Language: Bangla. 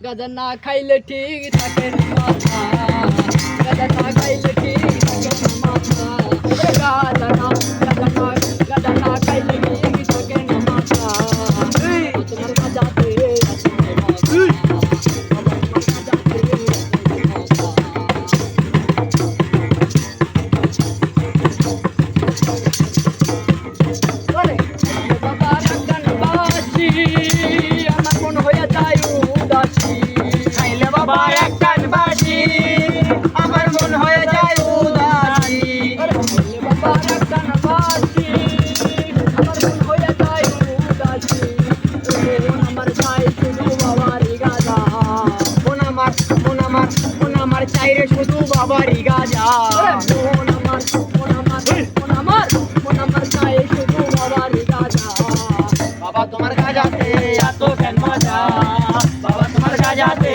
গাঁজা না খাইলে ঠিক থাকে না মাথা, গাঁজা না খাইলে ঠিক থাকে না মাথা, গাঁজা না খাইলে ঠিক থাকে না মাথা। তোমার গাঁজাতে আছে মাথা, বাবা তোমার গাঁজাতে বাবা রাঙ্গান বাসি আমার মন হয়ে যায় উদাসী। খাইলে বাবা এক কান বাসি আমার মন হয়ে যায় উদাসী। বাবা রাঙ্গান বাসি আমার মন হয়ে যায় উদাসী। আমার চাই শুধু বাবারই গাঁজা, মন আমার চাই রে শুধু বাবারই গাঁজা। মন আমার চাই শুধু বাবারই গাঁজা। বাবা তোমার গাঁজাতে এত কেন মজা, বাবা তোমার গাঁজাতে